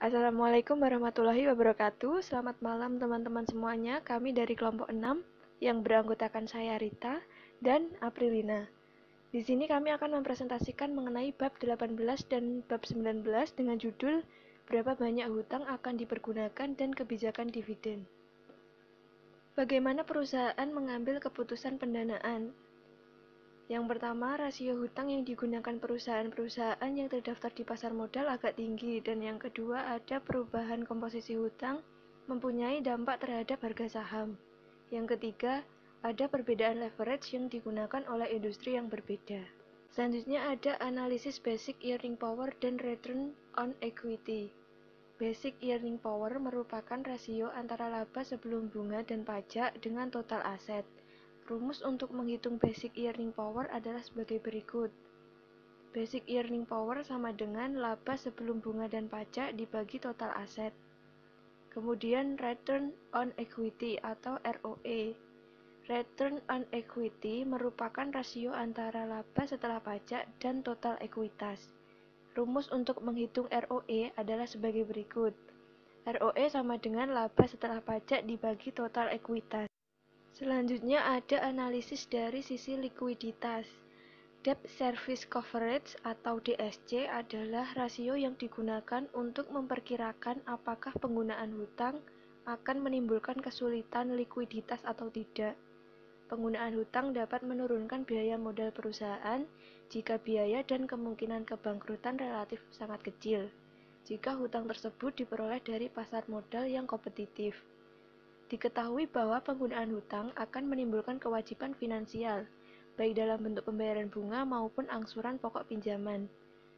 Assalamualaikum warahmatullahi wabarakatuh. Selamat malam teman-teman semuanya. Kami dari kelompok 6 yang beranggotakan saya Rita dan Aprilina. Di sini kami akan mempresentasikan mengenai bab 18 dan bab 19 dengan judul Berapa banyak hutang akan dipergunakan dan kebijakan dividen. Bagaimana perusahaan mengambil keputusan pendanaan? Yang pertama, rasio hutang yang digunakan perusahaan-perusahaan yang terdaftar di pasar modal agak tinggi, dan yang kedua ada perubahan komposisi hutang mempunyai dampak terhadap harga saham. Yang ketiga, ada perbedaan leverage yang digunakan oleh industri yang berbeda. Selanjutnya ada analisis basic earning power dan return on equity. Basic earning power merupakan rasio antara laba sebelum bunga dan pajak dengan total aset. Rumus untuk menghitung basic earning power adalah sebagai berikut. Basic earning power sama dengan laba sebelum bunga dan pajak dibagi total aset. Kemudian return on equity atau ROE. Return on equity merupakan rasio antara laba setelah pajak dan total ekuitas. Rumus untuk menghitung ROE adalah sebagai berikut. ROE sama dengan laba setelah pajak dibagi total ekuitas. Selanjutnya ada analisis dari sisi likuiditas. Debt Service Coverage atau DSC adalah rasio yang digunakan untuk memperkirakan apakah penggunaan hutang akan menimbulkan kesulitan likuiditas atau tidak. Penggunaan hutang dapat menurunkan biaya modal perusahaan jika biaya dan kemungkinan kebangkrutan relatif sangat kecil, jika hutang tersebut diperoleh dari pasar modal yang kompetitif. Diketahui bahwa penggunaan hutang akan menimbulkan kewajiban finansial, baik dalam bentuk pembayaran bunga maupun angsuran pokok pinjaman.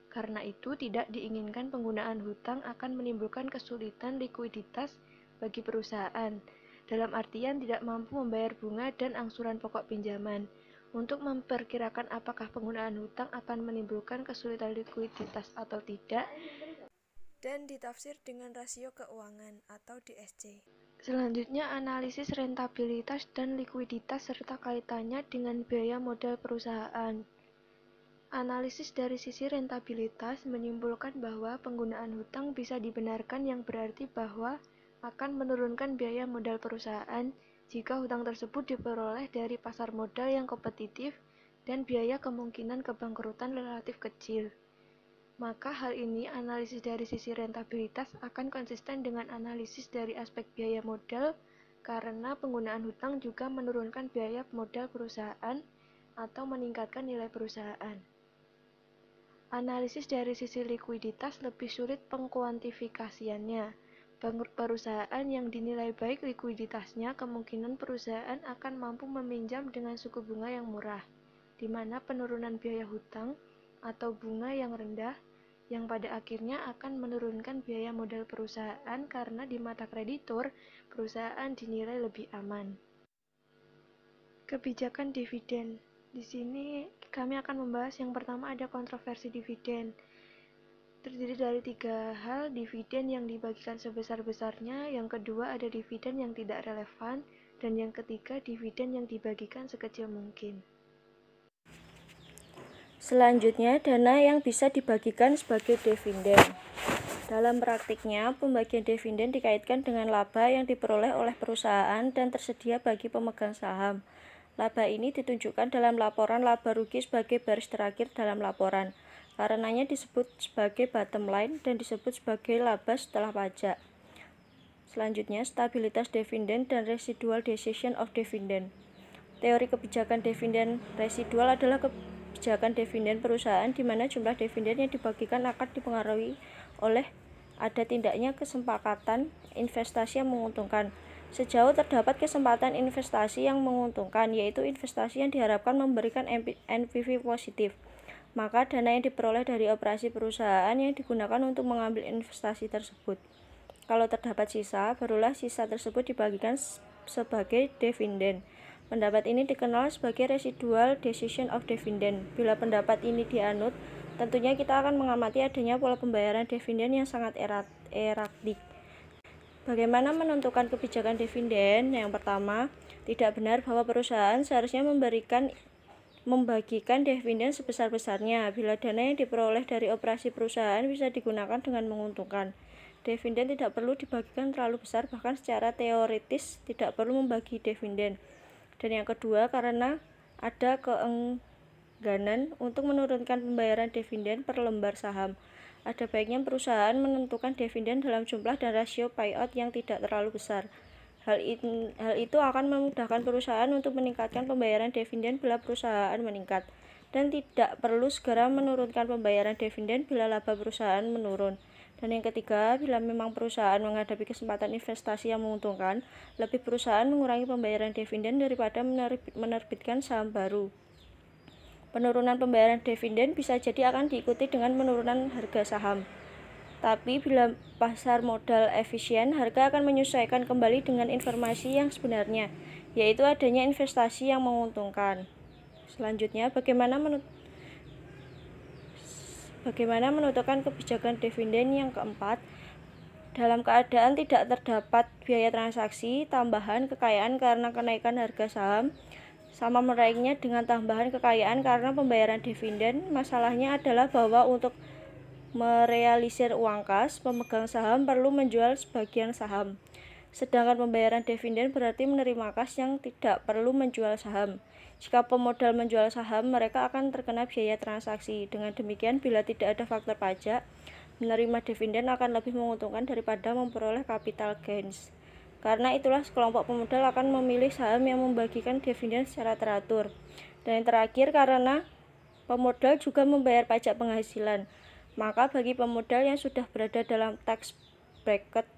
Karena itu, tidak diinginkan penggunaan hutang akan menimbulkan kesulitan likuiditas bagi perusahaan, dalam artian tidak mampu membayar bunga dan angsuran pokok pinjaman. Untuk memperkirakan apakah penggunaan hutang akan menimbulkan kesulitan likuiditas atau tidak, dan ditafsir dengan rasio keuangan atau DSC. Selanjutnya, analisis rentabilitas dan likuiditas serta kaitannya dengan biaya modal perusahaan. Analisis dari sisi rentabilitas menyimpulkan bahwa penggunaan hutang bisa dibenarkan, yang berarti bahwa akan menurunkan biaya modal perusahaan jika hutang tersebut diperoleh dari pasar modal yang kompetitif dan biaya kemungkinan kebangkrutan relatif kecil. Maka hal ini, analisis dari sisi rentabilitas akan konsisten dengan analisis dari aspek biaya modal, karena penggunaan hutang juga menurunkan biaya modal perusahaan atau meningkatkan nilai perusahaan. Analisis dari sisi likuiditas lebih sulit pengkuantifikasiannya. Perusahaan yang dinilai baik likuiditasnya, kemungkinan perusahaan akan mampu meminjam dengan suku bunga yang murah, di mana penurunan biaya hutang atau bunga yang rendah yang pada akhirnya akan menurunkan biaya modal perusahaan, karena di mata kreditur, perusahaan dinilai lebih aman. Kebijakan dividen. Di sini kami akan membahas yang pertama ada kontroversi dividen. Terdiri dari 3 hal: dividen yang dibagikan sebesar-besarnya, yang kedua ada dividen yang tidak relevan, dan yang ketiga dividen yang dibagikan sekecil mungkin. Selanjutnya, dana yang bisa dibagikan sebagai dividen. Dalam praktiknya, pembagian dividen dikaitkan dengan laba yang diperoleh oleh perusahaan dan tersedia bagi pemegang saham. Laba ini ditunjukkan dalam laporan laba rugi sebagai baris terakhir dalam laporan. Karenanya disebut sebagai bottom line dan disebut sebagai laba setelah pajak. Selanjutnya, stabilitas dividen dan residual decision of dividend. Teori kebijakan dividen residual adalah kebijakan dividen perusahaan di mana jumlah dividen yang dibagikan akan dipengaruhi oleh ada tidaknya kesepakatan investasi yang menguntungkan. Sejauh terdapat kesempatan investasi yang menguntungkan, yaitu investasi yang diharapkan memberikan NPV positif, maka dana yang diperoleh dari operasi perusahaan yang digunakan untuk mengambil investasi tersebut. Kalau terdapat sisa, barulah sisa tersebut dibagikan sebagai dividen. Pendapat ini dikenal sebagai residual decision of dividend. Bila pendapat ini dianut, tentunya kita akan mengamati adanya pola pembayaran dividen yang sangat erratik. Bagaimana menentukan kebijakan dividen? Yang pertama, tidak benar bahwa perusahaan seharusnya membagikan dividen sebesar-besarnya bila dana yang diperoleh dari operasi perusahaan bisa digunakan dengan menguntungkan. dividen tidak perlu dibagikan terlalu besar, bahkan secara teoritis tidak perlu membagi dividen. Dan yang kedua, karena ada keengganan untuk menurunkan pembayaran dividen per lembar saham. Ada baiknya perusahaan menentukan dividen dalam jumlah dan rasio payout yang tidak terlalu besar. Hal itu akan memudahkan perusahaan untuk meningkatkan pembayaran dividen bila perusahaan meningkat, dan tidak perlu segera menurunkan pembayaran dividen bila laba perusahaan menurun. Dan yang ketiga, bila memang perusahaan menghadapi kesempatan investasi yang menguntungkan, lebih perusahaan mengurangi pembayaran dividen daripada menerbitkan saham baru. Penurunan pembayaran dividen bisa jadi akan diikuti dengan penurunan harga saham. Tapi bila pasar modal efisien, harga akan menyesuaikan kembali dengan informasi yang sebenarnya, yaitu adanya investasi yang menguntungkan. Selanjutnya, bagaimana menentukan kebijakan dividen yang keempat? Dalam keadaan tidak terdapat biaya transaksi, tambahan kekayaan karena kenaikan harga saham, sama meraihnya dengan tambahan kekayaan karena pembayaran dividen. Masalahnya adalah bahwa untuk merealisir uang kas, pemegang saham perlu menjual sebagian saham. Sedangkan pembayaran dividen berarti menerima kas yang tidak perlu menjual saham. Jika pemodal menjual saham, mereka akan terkena biaya transaksi. Dengan demikian, bila tidak ada faktor pajak, menerima dividen akan lebih menguntungkan daripada memperoleh capital gains. Karena itulah kelompok pemodal akan memilih saham yang membagikan dividen secara teratur. Dan yang terakhir, karena pemodal juga membayar pajak penghasilan, maka bagi pemodal yang sudah berada dalam tax bracket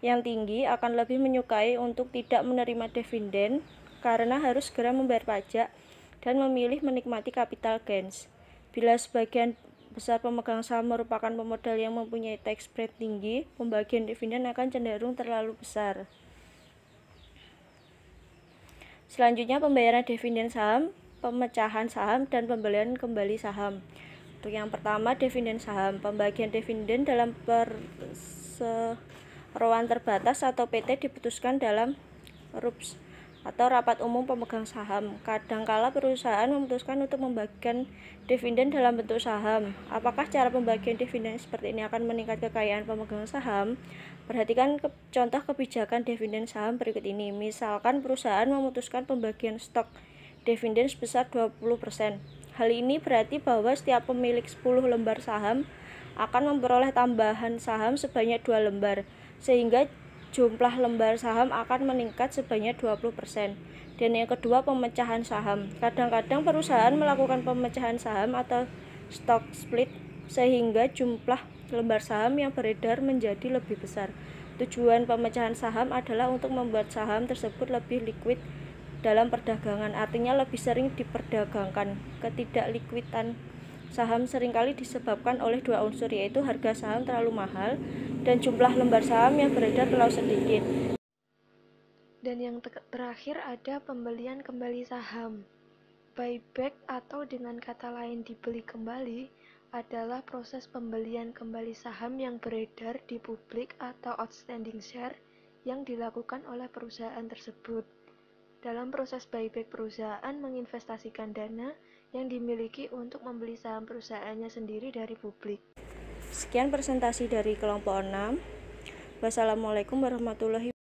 yang tinggi akan lebih menyukai untuk tidak menerima dividen karena harus segera membayar pajak dan memilih menikmati capital gains. Bila sebagian besar pemegang saham merupakan pemodal yang mempunyai tax bracket tinggi, pembagian dividen akan cenderung terlalu besar. Selanjutnya, pembayaran dividen saham, pemecahan saham, dan pembelian kembali saham. Untuk yang pertama, dividen saham. Pembagian dividen dalam perseroan terbatas atau PT diputuskan dalam RUPS atau Rapat Umum Pemegang Saham. Kadangkala perusahaan memutuskan untuk membagikan dividen dalam bentuk saham. Apakah cara pembagian dividen seperti ini akan meningkatkan kekayaan pemegang saham? Perhatikan contoh kebijakan dividen saham berikut ini. Misalkan perusahaan memutuskan pembagian stok dividen sebesar 20%. Hal ini berarti bahwa setiap pemilik 10 lembar saham akan memperoleh tambahan saham sebanyak 2 lembar, sehingga jumlah lembar saham akan meningkat sebanyak 20%. Dan yang kedua, pemecahan saham. Kadang-kadang perusahaan melakukan pemecahan saham atau stock split sehingga jumlah lembar saham yang beredar menjadi lebih besar. Tujuan pemecahan saham adalah untuk membuat saham tersebut lebih liquid dalam perdagangan, artinya lebih sering diperdagangkan. Ketidaklikwidan saham seringkali disebabkan oleh dua unsur, yaitu harga saham terlalu mahal dan jumlah lembar saham yang beredar terlalu sedikit. Dan yang terakhir ada pembelian kembali saham. Buyback atau dengan kata lain dibeli kembali adalah proses pembelian kembali saham yang beredar di publik atau outstanding share yang dilakukan oleh perusahaan tersebut. Dalam proses buyback, perusahaan menginvestasikan dana yang dimiliki untuk membeli saham perusahaannya sendiri dari publik. Sekian presentasi dari kelompok 6. Wassalamualaikum warahmatullahi wabarakatuh.